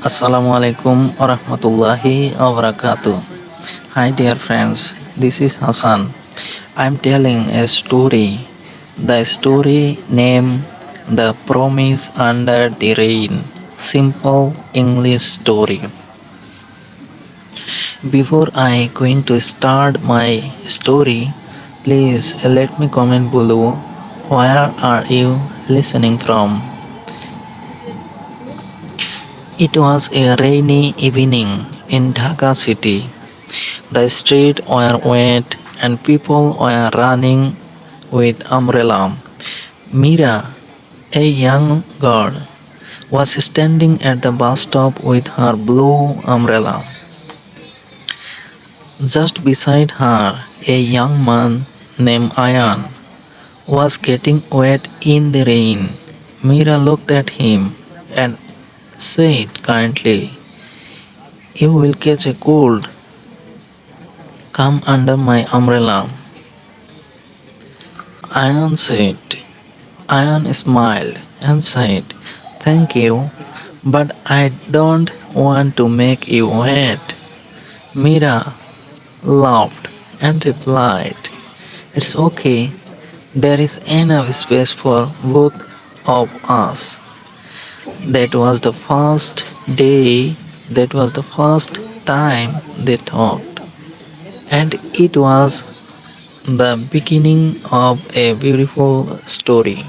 Assalamualaikum warahmatullahi wabarakatuh. Hi dear friends, this is Hassan. I'm telling a story. The story named The Promise Under the Rain. Simple English story. Before I going to start my story, please let me comment below where are you listening from. It was a rainy evening in Dhaka city. The streets were wet and people were running with umbrella. Mira, a young girl, was standing at the bus stop with her blue umbrella. Just beside her, a young man named Ayan was getting wet in the rain. Mira looked at him and said kindly, "You will catch a cold. Come under my umbrella." Ayan said, Ayan smiled and said, "Thank you, but I don't want to make you wet." Mira laughed and replied, "It's okay, there is enough space for both of us." That was the first day, that was the first time they talked, and it was the beginning of a beautiful story.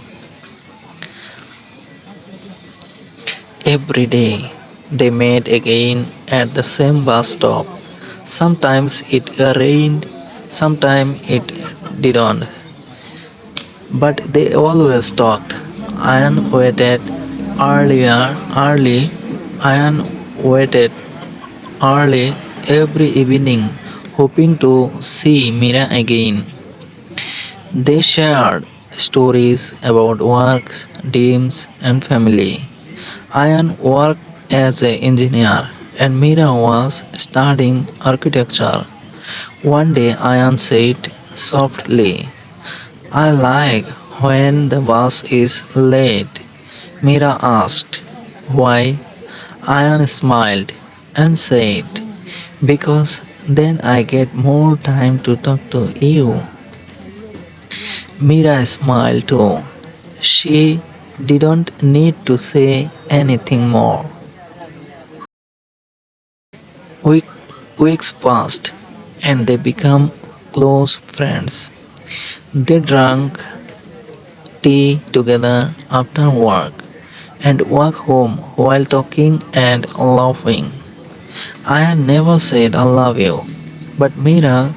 Every day they met again at the same bus stop. Sometimes it rained, sometimes it didn't, but they always talked. Ian waited early. Ian waited early every evening, hoping to see Mira again. They shared stories about works, dreams, and family. Ayan worked as an engineer and Mira was studying architecture. One day Ayan said softly, "I like when the bus is late." Mira asked, "Why?" Ayan smiled and said, "Because then I get more time to talk to you." Mira smiled too. She didn't need to say anything more. Week, Weeks passed and they became close friends. They drank tea together after work and walked home while talking and laughing. I never said I love you, but Mira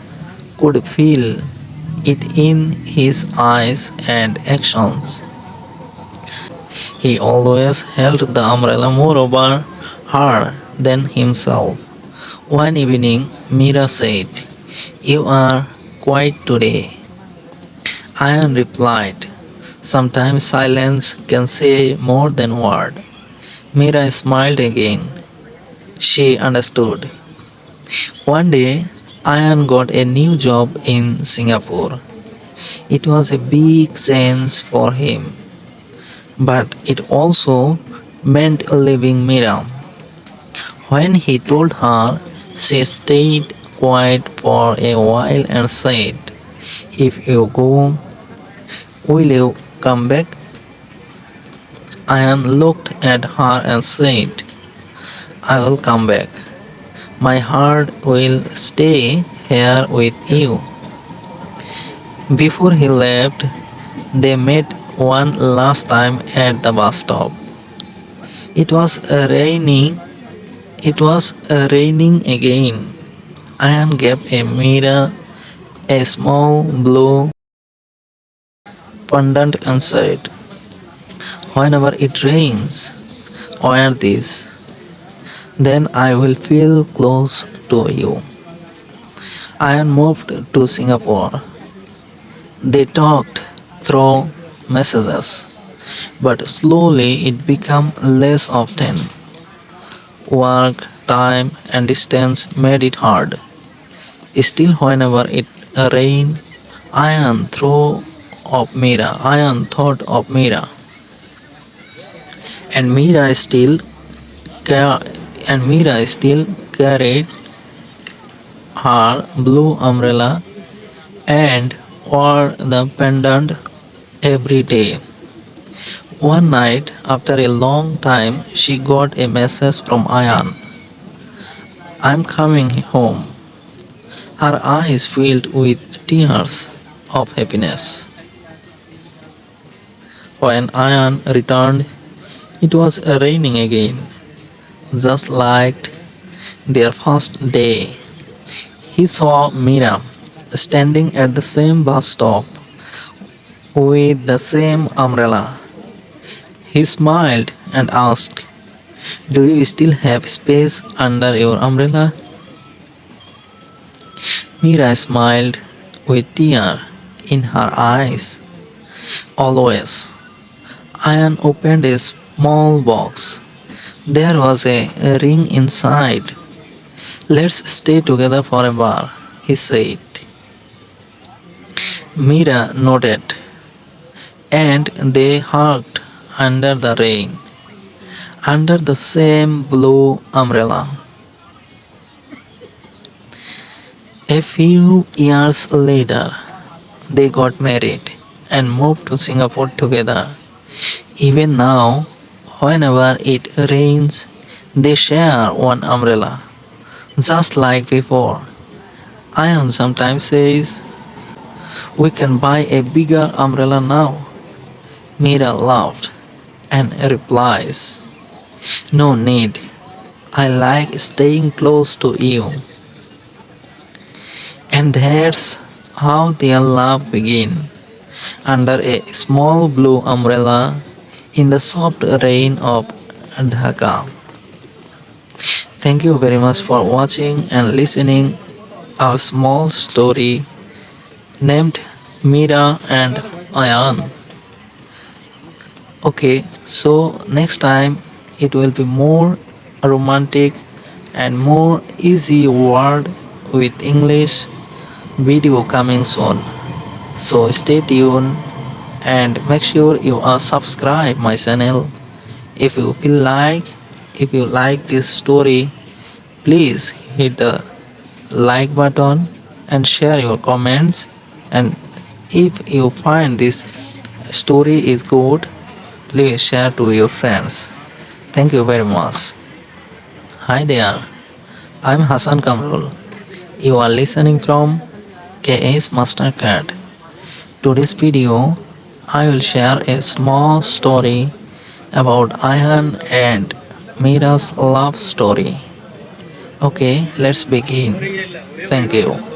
could feel it in his eyes and actions. He always held the umbrella more over her than himself. One evening, Mira said, "You are quiet today." Ian replied, "Sometimes silence can say more than word." Mira smiled again. She understood. One day, Ian got a new job in Singapore. It was a big change for him, but it also meant leaving Mira. When he told her, she stayed quiet for a while and said, "If you go, will you come back?" Ayan looked at her and said, "I will come back. My heart will stay here with you." Before he left, they met one last time at the bus stop. It was raining. It was raining again. Ayan gave a mirror a small blue pendant and said, "Whenever it rains, wear this. Then I will feel close to you." Ayan moved to Singapore. They talked through messages, but slowly it became less often. Work, time, and distance made it hard. Still, whenever it rained, Ayan thought of Mira, and Mira still and Mira still carried her blue umbrella and wore the pendant every day. One night, after a long time, she got a message from Ayan. I'm coming home. Her eyes filled with tears of happiness. When Ayan returned, it was raining again, just like their first day. He saw Mira standing at the same bus stop with the same umbrella. He smiled and asked, do you still have space under your umbrella? Mira smiled with tear in her eyes. Always. Ayan opened a small box. There was a ring inside. Let's stay together forever, he said. Mira nodded, and they hugged under the rain, under the same blue umbrella. A few years later, they got married and moved to Singapore together. Even now, whenever it rains, they share one umbrella, just like before. Ayan sometimes says, we can buy a bigger umbrella now. Mira laughed and replies, no need. I like staying close to you. And that's how their love began, under a small blue umbrella in the soft rain of Dhaka. Thank you very much for watching and listening our small story named Mira and Ayan. Okay, so next time it will be more romantic and more easy word with English video coming soon. So stay tuned and make sure you are subscribe my channel. If you feel like if you like this story, please hit the like button and share your comments. And if you find this story is good, please share to your friends. Thank you very much. Hi there, I'm Hassan Kamrul. You are listening from KS Mastercard. Today's video, I will share a small story about Ayan and Mira's love story. Okay, let's begin. Thank you.